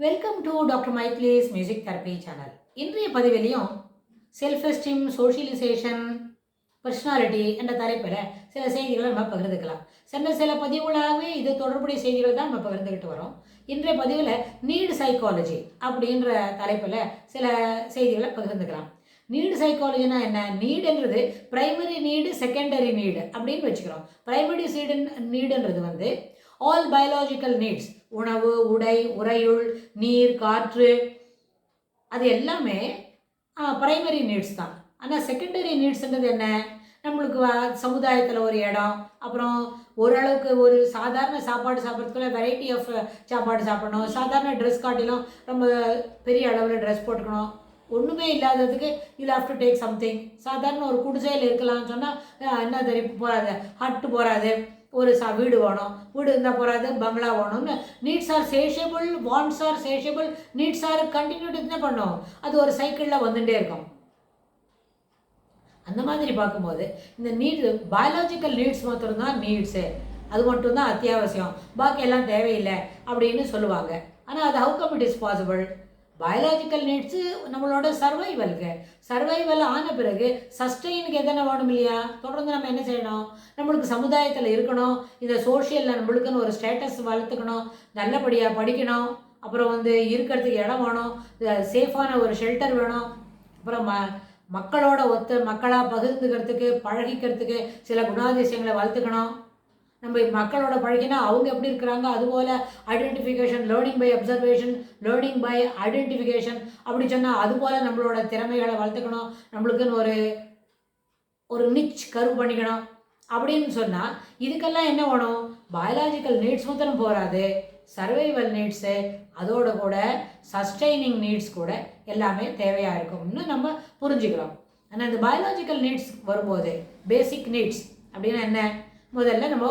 Welcome to doctor Maithili's music therapy channel. இன்றைய பதிவிலையும் self esteem, socialisation, personality என்ற தலைப்பில் சில செய்திகளை நம்ம பகிர்ந்துக்கலாம். சென்ற சில பதிவுகளாகவே இது தொடர்புடைய செய்திகள் தான் நம்ம பகிர்ந்துக்கிட்டு வரோம். இன்றைய பதிவில் நீடு சைக்காலஜி அப்படின்ற தலைப்பில் சில செய்திகளை பகிர்ந்துக்கலாம். நீடு சைக்காலஜினா என்ன? நீடுன்றது பிரைமரி நீடு, செகண்டரி நீடு அப்படின்னு வச்சுக்கிறோம். பிரைமரி நீடுன்றது வந்து ஆல் பயாலஜிக்கல் நீட்ஸ், உணவு, உடை, உறையுள், நீர், காற்று, அது எல்லாமே பிரைமரி நீட்ஸ் தான். ஆனால் செகண்டரி நீட்ஸ்ன்றது என்ன? நம்மளுக்கு சமுதாயத்தில் ஒரு இடம், அப்புறம் ஓரளவுக்கு ஒரு சாதாரண சாப்பாடு சாப்பிட்றதுக்குள்ள வெரைட்டி ஆஃப் சாப்பாடு சாப்பிடணும், சாதாரண ட்ரெஸ் காட்டிலும் ரொம்ப பெரிய அளவில் ட்ரெஸ் போட்டுக்கணும், ஒன்றுமே இல்லாததுக்கு you have to take something. சாதாரண ஒரு குடிசையில் இருக்கலாம்னு சொன்னால் என்ன தெரியும் போகாது, ஹட்டு போகாது, ஒரு வீடு வேணும், வீடு இருந்தால் போகாது, பங்களா வேணும்னு needs are satiable, wants are satiable, needs are continuity என்ன பண்ணோம், அது ஒரு சைக்கிளில் வந்துகிட்டே இருக்கும். அந்த மாதிரி பார்க்கும்போது இந்த நீட்ஸ் பயாலஜிக்கல் நீட்ஸ் மட்டும்தான் நீட்ஸு, அது மட்டும்தான் அத்தியாவசியம், பாக்கி எல்லாம் தேவையில்லை அப்படின்னு சொல்லுவாங்க. ஆனால் அது how come it is possible? Biological needs நம்மளோட சர்வைவல் ஆன பிறகு சஸ்டெயினுக்கு எதனா வேணும் இல்லையா? தொடர்ந்து நம்ம என்ன செய்யணும்? நம்மளுக்கு சமுதாயத்தில் இருக்கணும், இந்த சோஷியலில் நம்மளுக்குன்னு ஒரு ஸ்டேட்டஸ் வளர்த்துக்கணும், நல்லபடியாக படிக்கணும், அப்புறம் வந்து இருக்கிறதுக்கு இடம் வேணும், சேஃபான ஒரு ஷெல்டர் வேணும், அப்புறம் மக்களோட மக்களாக பகிர்ந்துக்கிறதுக்கு பழகிக்கிறதுக்கு சில குணாதிசயங்களை வளர்த்துக்கணும். நம்ம மக்களோட பழகினா அவங்க எப்படி இருக்கிறாங்க, அதுபோல் identification, learning by observation, learning by identification அப்படி சொன்னால் அதுபோல் நம்மளோட திறமைகளை வளர்த்துக்கணும், நம்மளுக்குன்னு ஒரு நிச் கர்வ் பண்ணிக்கணும் அப்படின்னு சொன்னால் இதுக்கெல்லாம் என்ன வேணும்? பயாலஜிக்கல் நீட்ஸ் மாத்திரம் போகாது, சர்வைவல் நீட்ஸு, அதோட கூட சஸ்டெய்னிங் நீட்ஸ் கூட எல்லாமே தேவையாக இருக்கும்னு நம்ம புரிஞ்சுக்கிறோம். ஆனால் இந்த பயாலஜிக்கல் நீட்ஸ் வரும்போது பேசிக் நீட்ஸ் அப்படின்னா என்ன? முதல்ல நம்ம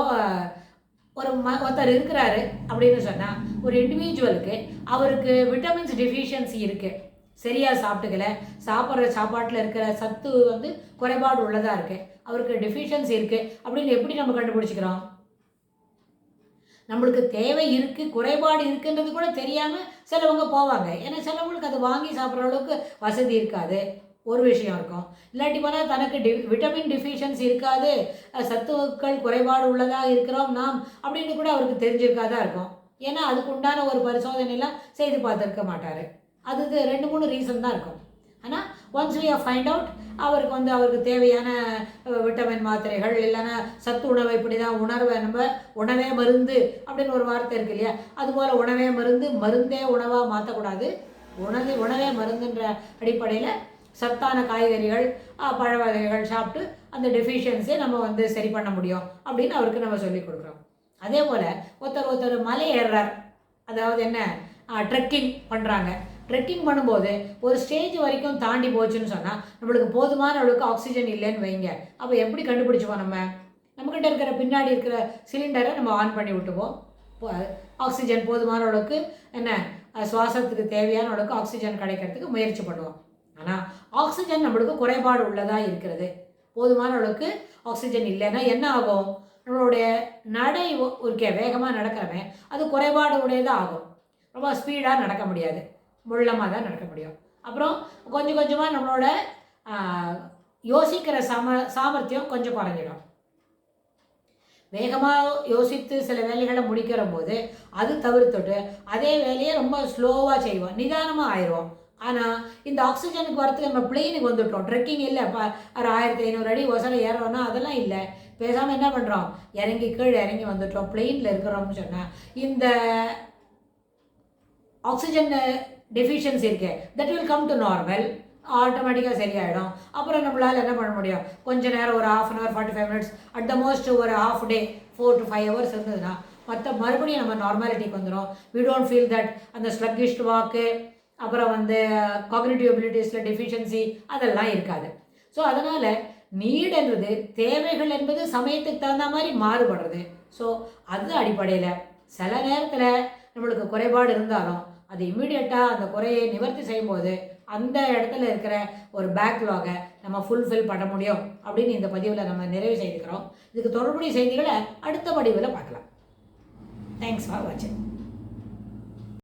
ஒருத்தர் இருக்கிறாரு அப்படின்னு சொன்னால் ஒரு இண்டிவிஜுவலுக்கு அவருக்கு விட்டமின்ஸ் டெஃபிஷியன்சி இருக்குது, சரியாக சாப்பிட்டுக்கல, சாப்பிட்ற சாப்பாட்டில் இருக்கிற சத்து வந்து குறைபாடு உள்ளதாக இருக்குது, அவருக்கு டெஃபிஷியன்சி இருக்குது அப்படின்னு எப்படி நம்ம கண்டுபிடிச்சிக்கிறோம்? நம்மளுக்கு தேவை இருக்குது, குறைபாடு இருக்குன்றது கூட தெரியாமல் சிலவங்க போவாங்க. ஏன்னா சிலவங்களுக்கு அது வாங்கி சாப்பிட்ற அளவுக்கு வசதி இருக்காது, ஒரு விஷயம் இருக்கும். இல்லாட்டி போனால் தனக்கு விட்டமின் டிஃபிஷியன்சி இருக்காது, சத்துக்கள் குறைபாடு உள்ளதாக இருக்கிறோம் நாம் அப்படின்னு கூட அவருக்கு தெரிஞ்சிருக்காதான் இருக்கும். ஏன்னா அதுக்கு உண்டான ஒரு பரிசோதனைலாம் செய்து பார்த்துருக்க மாட்டார். அது 2-3 ரீசன் தான் இருக்கும். ஆனால் ஒன்ஸ் வி ஃபைண்ட் அவுட் அவருக்கு தேவையான விட்டமின் மாத்திரைகள் இல்லைன்னா சத்து உணவை, இப்படி தான் நம்ம உணவே மருந்து அப்படின்னு ஒரு வார்த்தை இருக்கு இல்லையா? அதுபோல் உணவே மருந்து, மருந்தே உணவாக மாற்றக்கூடாது. உணவே மருந்துன்ற அடிப்படையில் சத்தான காய்கறிகள், பழ வகைகள் சாப்பிட்டு அந்த டெஃபிஷியன்சியை நம்ம வந்து சரி பண்ண முடியும் அப்படின்னு அவருக்கு நம்ம சொல்லிக் கொடுக்குறோம். அதே போல் ஒருத்தர் மலை ஏறுறார், அதாவது என்ன, ட்ரெக்கிங் பண்ணுறாங்க. ட்ரெக்கிங் பண்ணும்போது ஒரு ஸ்டேஜ் வரைக்கும் தாண்டி போச்சுன்னு சொன்னால் நம்மளுக்கு போதுமான அளவுக்கு ஆக்சிஜன் இல்லைன்னு வைங்க. அப்போ எப்படி கண்டுபிடிச்சிப்போம்? நம்மக்கிட்ட இருக்கிற பின்னாடி இருக்கிற சிலிண்டரை நம்ம ஆன் பண்ணி விட்டுவோம், ஆக்சிஜன் போதுமான அளவுக்கு என்ன சுவாசத்துக்கு தேவையான அளவுக்கு ஆக்சிஜன் கிடைக்கிறதுக்கு முயற்சி பண்ணுவோம். ஆனால் ஆக்சிஜன் நம்மளுக்கு குறைபாடு உள்ளதாக இருக்கிறது, போதுமான அளவுக்கு ஆக்சிஜன் இல்லைன்னா என்ன ஆகும்? நம்மளுடைய நடை இருக்கே, வேகமாக நடக்கிறவன் அது குறைபாடு உடையதாக ஆகும். ரொம்ப ஸ்பீடாக நடக்க முடியாது, முள்ளமாக தான் நடக்க முடியும். அப்புறம் கொஞ்சம் கொஞ்சமாக நம்மளோட யோசிக்கிற சாமர்த்தியம் கொஞ்சம் குறைஞ்சிடும். வேகமாக யோசித்து சில வேலைகளை முடிக்கிற போது அது தவிர்த்துட்டு அதே வேலையை ரொம்ப ஸ்லோவாக செய்வோம், நிதானமாக ஆயிடுவோம். ஆனால் இந்த ஆக்சிஜனுக்கு வரத்துக்கு நம்ம பிளெயினுக்கு வந்துவிட்டோம். ட்ரெக்கிங் இல்லை, 1500 அடி ஒசலை ஏறோன்னா அதெல்லாம் இல்லை. பேசாமல் என்ன பண்ணுறோம், கீழே இறங்கி வந்துட்டோம், பிளெயினில் இருக்கிறோம்னு சொன்னால் இந்த ஆக்சிஜன் டெஃபிஷியன்சி இருக்கு, that will come to normal, ஆட்டோமேட்டிக்காக சரியாயிடும். அப்புறம் நம்மளால் என்ன பண்ண முடியும்? கொஞ்சம் நேரம் ஒரு 1/2 hour 45 minutes at the most ஒரு ஹாஃப் டே 4 to 5 hours இருந்ததுன்னா மறுபடியும் நம்ம நார்மாலிட்டிக்கு வந்துடும். வி டோன்ட் ஃபீல் தட் அந்த ஸ்லக்கிஷ்ட் வாக்கு, அப்புறம் வந்து காக்னிட்டிவ் எபிலிட்டிஸில் டெஃபிஷியன்சி அதெல்லாம் இருக்காது. ஸோ அதனால் நீடுன்றது தேவைகள் என்பது சமயத்துக்கு தகுந்த மாதிரி மாறுபடுறது. ஸோ அது அடிப்படையில் சில நேரத்தில் நம்மளுக்கு குறைபாடு இருந்தாலும் அது இம்மிடியட்டாக அந்த குறையை நிவர்த்தி செய்யும்போது அந்த இடத்துல இருக்கிற ஒரு பேக்லாகை நம்ம ஃபுல்ஃபில் பண்ண முடியும் அப்படின்னு இந்த பதிவில் நம்ம நிறைவு செய்துக்கிறோம். இதுக்கு தொடர்புடைய செய்திகளை அடுத்த பதிவில் பார்க்கலாம். தேங்க்ஸ் ஃபார் வாட்சிங்.